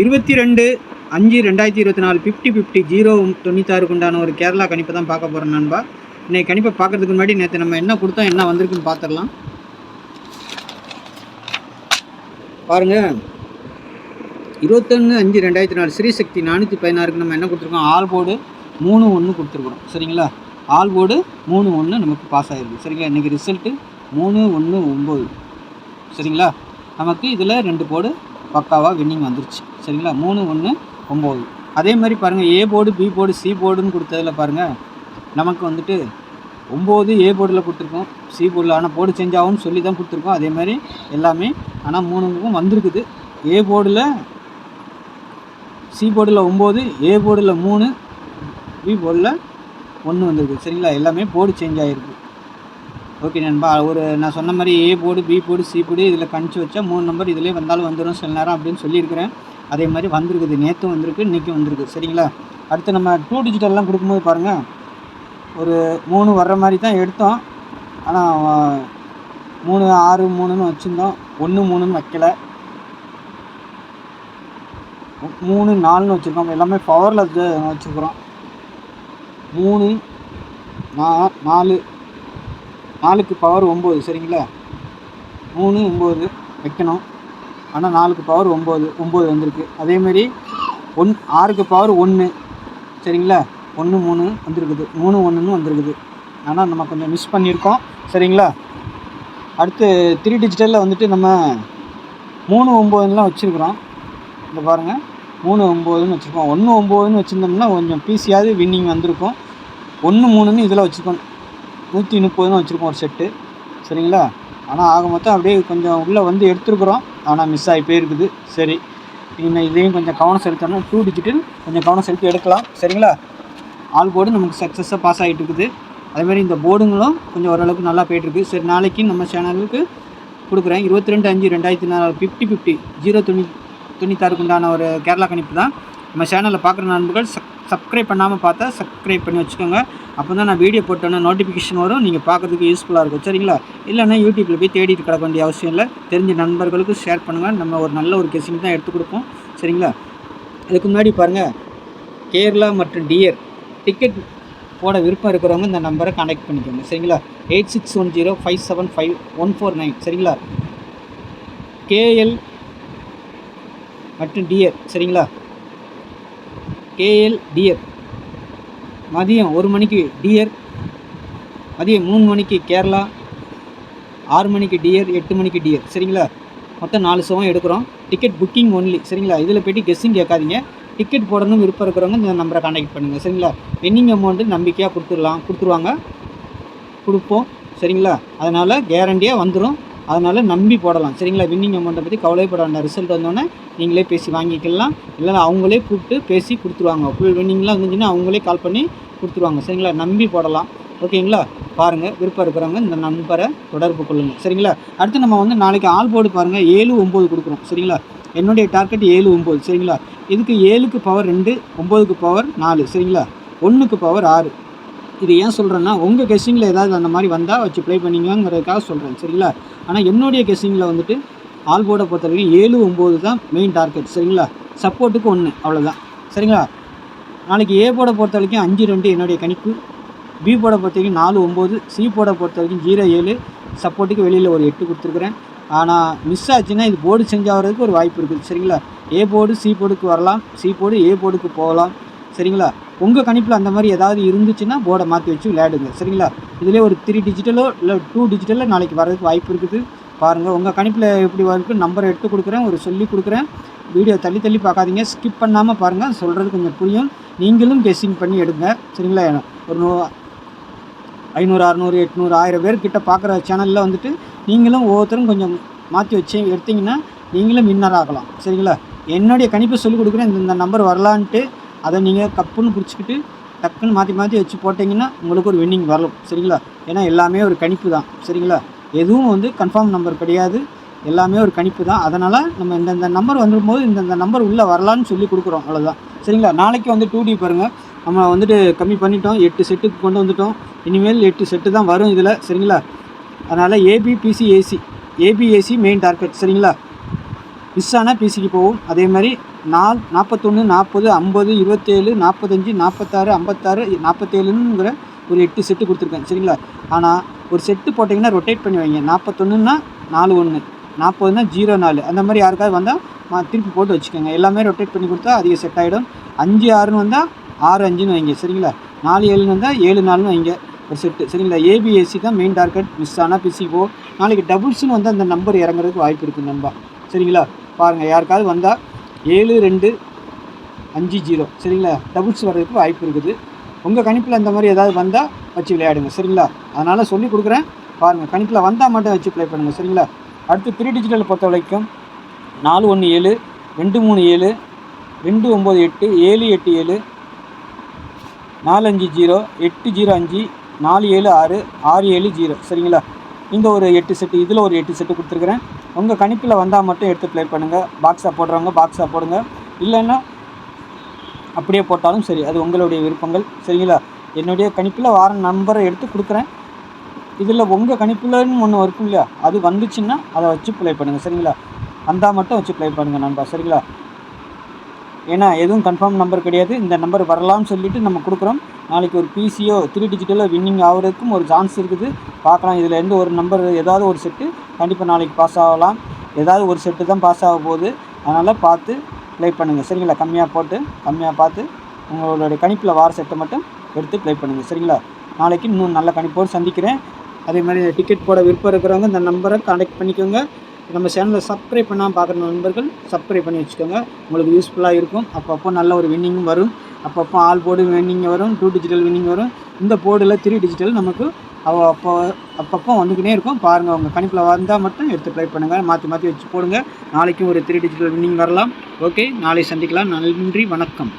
22/5/2024 50-50 096 உண்டான ஒரு கேரளா கணிப்பை தான் பார்க்க போகிறோம் நண்பா. இன்றைக்கி கணிப்பை பார்க்குறதுக்கு முன்னாடி நேற்று நம்ம என்ன கொடுத்தோம், என்ன வந்திருக்குன்னு பார்த்துடலாம். பாருங்கள், 21/5/2024 ஸ்ரீசக்தி 416க்கு நம்ம என்ன கொடுத்துருக்கோம், ஆல் போர்டு 3-1 கொடுத்துருக்குறோம். சரிங்களா, ஆல் போர்டு 3-1 நமக்கு பாஸ் ஆகிருக்கு. சரிங்களா, இன்றைக்கி ரிசல்ட்டு 3-1-9. சரிங்களா, நமக்கு இதில் 2 போர்டு பக்காவாக வின்னிங் வந்துருச்சு. சரிங்களா, 3-1-9. அதே மாதிரி பாருங்கள், A board, B board, C போர்டுன்னு கொடுத்ததில் பாருங்கள், நமக்கு வந்துட்டு 9 ஏ போர்டில் கொடுத்துருக்கோம், சி போர்டில் ஆனால் போர்டு சேஞ்ச் ஆகும்னு சொல்லி தான் கொடுத்துருக்கோம். அதே மாதிரி எல்லாமே ஆனால் 3க்கும் வந்திருக்குது. ஏ போர்டில், சி போர்டில் 9, ஏ போர்டில் 3, பி போர்டில் 1 வந்திருக்கு. சரிங்களா, எல்லாமே போர்டு சேஞ்ச் ஆகிருக்கு. ஓகே நண்பா, நான் சொன்ன மாதிரி A board, B board, C board இதில் கணிச்சு வச்சா 3 நம்பர் இதிலே வந்தாலும் வந்துடும் சில நேரம் அப்படின்னு சொல்லியிருக்கிறேன். அதே மாதிரி வந்திருக்குது, நேற்றும் வந்திருக்கு, இன்றைக்கும் வந்திருக்கு. சரிங்களா, அடுத்து நம்ம 2 டிஜிட்டல்லாம் கொடுக்கும்போது பாருங்கள், ஒரு 3 வர்ற மாதிரி தான் எடுத்தோம். ஆனால் 3-6-3ன்னு வச்சுருந்தோம், 1-3ன்னு வைக்கலை, 3-4ன்னு வச்சுருக்கோம். எல்லாமே பவரில் வச்சுருக்குறோம். 4க்கு பவர் 9. சரிங்களா, 3-9 வைக்கணும், ஆனால் 4க்கு பவர் 9 வந்திருக்கு. அதேமாரி 6க்கு பவர் 1. சரிங்களா, 1-3 வந்திருக்குது, 3-1ன்னு வந்திருக்குது. ஆனால் நம்ம கொஞ்சம் மிஸ் பண்ணியிருக்கோம். சரிங்களா, அடுத்து 3 டிஜிட்டலில் வந்துட்டு நம்ம 3-9லாம் வச்சுருக்குறோம். இந்த பாருங்கள், 3-9ன்னு வச்சுருக்கோம். 1-9ன்னு வச்சுருந்தோம்னா கொஞ்சம் பிசியாவது வின்னிங் வந்திருக்கும். 1-3ன்னு இதில் வச்சுருக்கோம், 130ன்னு வச்சுருக்கோம் ஒரு செட்டு. சரிங்களா, ஆனால் ஆக மொத்தம் அப்படியே கொஞ்சம் உள்ளே வந்து எடுத்துருக்குறோம், ஆனால் மிஸ் ஆகி போயிருக்குது. சரி, இன்னும் இதையும் கொஞ்சம் கவனம் செலுத்தணும். 2 டிஜிட்டல் கொஞ்சம் கவனம் செலுத்தி எடுக்கலாம். சரிங்களா, ஆல் போர்டு நமக்கு சக்ஸஸாக பாஸ் ஆகிட்டு இருக்குது. அதேமாதிரி இந்த போர்டுங்களும் கொஞ்சம் ஓரளவுக்கு நல்லா போய்ட்டுருக்கு. சரி, நாளைக்கு நம்ம சேனலுக்கு கொடுக்குறேன் 22/5/2024 50-50 096 உண்டான ஒரு கேரளா கணிப்பு தான். நம்ம சேனலில் பார்க்குற நண்பர்கள் சப்ஸ்கிரைப் பண்ணாமல் பார்த்தா சப்ஸ்கிரைப் பண்ணி வச்சுக்கோங்க. அப்போ தான் நான் வீடியோ போட்டோன்னா நோட்டிஃபிகேஷன் வரும், நீங்கள் பார்க்குறதுக்கு யூஸ்ஃபுல்லாக இருக்கும். சரிங்களா, இல்லைன்னா யூடியூப்பில் போய் தேடிட்டு கிடக்க வேண்டிய அவசியம் இல்லை. தெரிஞ்ச நண்பர்களுக்கு ஷேர் பண்ணுங்கள். நம்ம ஒரு நல்ல ஒரு கெஸிங் தான் எடுத்து கொடுப்போம். சரிங்களா, அதுக்கு முன்னாடி பாருங்கள், கேரளா மற்றும் டியர் டிக்கெட் போட விருப்பம் இருக்கிறவங்க இந்த நம்பரை கான்டாக்ட் பண்ணிக்கோங்க. சரிங்களா, 8610575149. சரிங்களா, கேஎல் மற்றும் டியர். சரிங்களா, கேஎல் டியர் மதியம் 1 மணிக்கு டியர், மதியம் 3 மணிக்கு கேரளா, 6 மணிக்கு டியர், 8 மணிக்கு டியர். சரிங்களா, மொத்தம் 4 ஷோவும் எடுக்கிறோம். Ticket booking only. சரிங்களா, இதில் போய்ட்டு கெஸ்ஸிங் கேட்காதீங்க. டிக்கெட் போடணும் விருப்பம் இருக்கிறவங்க இந்த நம்பரை கான்டாக்ட் பண்ணுங்கள். சரிங்களா, வின்னிங் அமௌண்ட்டு நம்பிக்கையாக கொடுத்துருவாங்க, கொடுப்போம். சரிங்களா, அதனால் கேரண்டியாக வந்துடும், அதனால் நம்பி போடலாம். சரிங்களா, வின்னிங் அமௌண்ட்டை பற்றி கவலைப்பட வேண்டாம். ரிசல்ட் வந்தோடனே நீங்களே பேசி வாங்கிக்கலாம், இல்லைன்னா அவங்களே கூப்பிட்டு பேசி கொடுத்துருவாங்க. ஃபுல் வின்னிங்லாம் இருந்துச்சுன்னா அவங்களே கால் பண்ணி கொடுத்துருவாங்க. சரிங்களா, நம்பி போடலாம். ஓகேங்களா, பாருங்கள், விருப்பம் இருக்கிறவங்க இந்த நம்பரை தொடர்பு கொள்ளுங்கள். சரிங்களா, அடுத்து நம்ம நாளைக்கு ஆல் போர்டு பாருங்கள் 7-9 கொடுக்குறோம். சரிங்களா, என்னுடைய டார்கெட் 7-9. சரிங்களா, இதுக்கு 7க்கு பவர் 2, 9க்கு பவர் 4. சரிங்களா, 1க்கு பவர் 6. இது ஏன் சொல்கிறேன்னா, உங்கள் கெஸ்ஸிங்கில் ஏதாவது அந்த மாதிரி வந்தால் வச்சு ப்ளே பண்ணிங்கங்கிறதுக்காக சொல்கிறேன். சரிங்களா, ஆனால் என்னுடைய கெஸ்ஸிங்கில் வந்துட்டு ஆல் போர்டை பொறுத்த வரைக்கும் 7-9 தான் மெயின் டார்கெட். சரிங்களா, சப்போர்ட்டுக்கு 1, அவ்வளோதான். சரிங்களா, நாளைக்கு ஏ போர்டை பொறுத்த வரைக்கும் 5-2 என்னுடைய கணிப்பு, பி போர்டை பொறுத்த வரைக்கும் 4-9, சி போர்டை பொறுத்த வரைக்கும் 0-7, சப்போர்ட்டுக்கு வெளியில் ஒரு 8 கொடுத்துருக்குறேன். ஆனால் மிஸ் ஆச்சுன்னா இது போர்டு சேஞ்ச் ஆகிறதுக்கு ஒரு வாய்ப்பு இருக்குது. சரிங்களா, ஏ போர்டு சி போர்டுக்கு வரலாம், சி போர்டு ஏ போர்டுக்கு போகலாம். சரிங்களா, உங்கள் கணிப்பில் அந்த மாதிரி ஏதாவது இருந்துச்சுன்னா போர்டை மாற்றி வச்சு விளையாடுங்க. சரிங்களா, இதிலே ஒரு 3 டிஜிட்டலோ இல்லை 2 டிஜிட்டலோ நாளைக்கு வர்றதுக்கு வாய்ப்பு இருக்குது. பாருங்கள், உங்கள் கணிப்பில் எப்படி வரைக்கும் நம்பரை எடுத்து கொடுக்குறேன், ஒரு சொல்லி கொடுக்குறேன். வீடியோ தள்ளி பார்க்காதீங்க, ஸ்கிப் பண்ணாமல் பாருங்கள், சொல்கிறது கொஞ்சம் புரியும். நீங்களும் கெஸ்ஸிங் பண்ணி எடுங்க. சரிங்களா, ஒரு 500, 600, 800, 1000 பேர்கிட்ட பார்க்குற சேனலில் வந்துட்டு நீங்களும் ஒவ்வொருத்தரும் கொஞ்சம் மாற்றி வச்சு எடுத்திங்கன்னா நீங்களும் வின்னர் ஆகலாம். சரிங்களா, என்னுடைய கணிப்பை சொல்லிக் கொடுக்குறேன், இந்த நம்பர் வரலான்ட்டு அதை நீங்கள் கப்புன்னு பிடிச்சிக்கிட்டு டக்குன்னு மாற்றி வச்சு போட்டிங்கன்னா உங்களுக்கு ஒரு வின்னிங் வரலாம். சரிங்களா, ஏன்னா எல்லாமே ஒரு கணிப்பு தான். சரிங்களா, எதுவும் கன்ஃபார்ம் நம்பர் கிடையாது, எல்லாமே ஒரு கணிப்பு தான். அதனால் நம்ம இந்த நம்பர் வந்துடும்போது இந்த நம்பர் உள்ளே வரலான்னு சொல்லி கொடுக்குறோம், அவ்வளோதான். சரிங்களா, நாளைக்கு 2D பாருங்கள், நம்ம கம்மி பண்ணிட்டோம், 8 செட்டுக்கு கொண்டு வந்துட்டோம். இனிமேல் 8 செட்டு தான் வரும் இதில். சரிங்களா, அதனால் ஏபி ஏசி மெயின் டார்கெட். சரிங்களா, மிஸ் ஆனால் பிசிக்கு போகும். அதே மாதிரி 41 40 50 27 45 46 56 47ங்கிற ஒரு 8 செட்டு கொடுத்துருக்கேன் சரிங்களா. ஆனால் ஒரு செட்டு போட்டிங்கன்னா ரொட்டேட் பண்ணி வைங்க. 41ன்னா 41, 40ன்னா 04 அந்த மாதிரி யாருக்காவது வந்தால் திருப்பி போட்டு வச்சுக்கோங்க. எல்லாமே ரொட்டேட் பண்ணி கொடுத்தா அதிக செட் ஆகிடும். 5 6ன்னு வந்தால் 6 5ன்னு வைங்க சரிங்களா. 4 7ன்னு வந்தால் 7 4ன்னு வைங்க ஒரு செட்டு சரிங்களா. ஏபிஎஸ்சி தான் மெயின் டார்கெட். மிஸ் ஆனால் பிசிஓ. நாளைக்கு டபுள்ஸ்னு வந்து அந்த நம்பர் இறங்குறதுக்கு வாய்ப்பு இருக்குது நண்பா சரிங்களா. பாருங்கள் யாருக்காவது வந்தால் 7 2 5 0 சரிங்களா. டபுள்ஸ் வர்றதுக்கு வாய்ப்பு இருக்குது. உங்கள் கணிப்பில் அந்த மாதிரி ஏதாவது வந்தால் வச்சு விளையாடுங்க சரிங்களா. அதனால் சொல்லி கொடுக்குறேன். பாருங்கள் கணிப்பில் வந்தால் மட்டும் வச்சு ப்ளே பண்ணுங்கள் சரிங்களா. அடுத்து 3 டிஜிட்டல் பொறுத்த வரைக்கும் 4 1 7 2 3 7 2 9 8 7 8 7 4 5 0 8 0 5 4 7 6 6 7 0 சரிங்களா. இந்த ஒரு 8 செட்டு, இதில் ஒரு 8 செட்டு கொடுத்துருக்குறேன். உங்கள் கணிப்பில் வந்தால் மட்டும் எடுத்து ப்ளே பண்ணுங்கள். பாக்ஸாக போடுறவங்க பாக்ஸாக போடுங்க, இல்லைன்னா அப்படியே போட்டாலும் சரி, அது உங்களுடைய விருப்பங்கள் சரிங்களா. என்னுடைய கணிப்பில் வார நம்பரை எடுத்து கொடுக்குறேன். இதில் உங்கள் கணிப்பில்னு ஒன்று இருக்கும் இல்லையா, அது வந்துச்சுன்னா அதை வச்சு ப்ளே பண்ணுங்கள் சரிங்களா. வந்தால் மட்டும் வச்சு ப்ளே பண்ணுங்கள் நண்பா சரிங்களா. ஏன்னா எதுவும் கன்ஃபார்ம் நம்பர் கிடையாது. இந்த நம்பர் வரலாம்னு சொல்லிவிட்டு நம்ம கொடுக்குறோம். நாளைக்கு ஒரு பிசியோ 3 டிஜிட்டலில் வின்னிங் ஆகிறதுக்கும் ஒரு சான்ஸ் இருக்குது. பார்க்கலாம். இதில் இருந்து ஒரு நம்பர் ஏதாவது ஒரு செட்டு கண்டிப்பாக நாளைக்கு பாஸ் ஆகலாம். ஏதாவது ஒரு செட்டு தான் பாஸ் ஆக போகுது. அதனால் பார்த்து ப்ளே பண்ணுங்கள் சரிங்களா. கம்மியாக பார்த்து உங்களுடைய கணிப்பில் வார செட்டை மட்டும் எடுத்து ப்ளே பண்ணுங்கள் சரிங்களா. நாளைக்கு இன்னும் நல்ல கணிப்போடு சந்திக்கிறேன். அதே மாதிரி டிக்கெட் போட விருப்பம் இருக்கிறவங்க இந்த நம்பரை கான்டாக்ட் பண்ணிக்கோங்க. நம்ம சேனலை சப்ஸ்கிரைப் பண்ணாமல் பார்க்குற நண்பர்கள் சப்ஸ்கிரைப் பண்ணி வச்சுக்கோங்க. உங்களுக்கு யூஸ்ஃபுல்லாக இருக்கும். அப்பப்போ நல்ல ஒரு வின்னிங்கும் வரும். அப்பப்போ ஆல் போர்டு வின்னிங் வரும், 2 டிஜிட்டல் வின்னிங் வரும். இந்த போர்டில் 3 டிஜிட்டல் நமக்கு அப்பப்போ வந்துக்கிட்டே இருக்கும். பாருங்கள், உங்கள் கணிப்பில் வந்தால் மட்டும் எடுத்து ட்ரை பண்ணுங்கள். மாற்றி வச்சு போடுங்க. நாளைக்கும் ஒரு 3 டிஜிட்டல் வின்னிங் வரலாம். ஓகே, நாளை சந்திக்கலாம். நன்றி, வணக்கம்.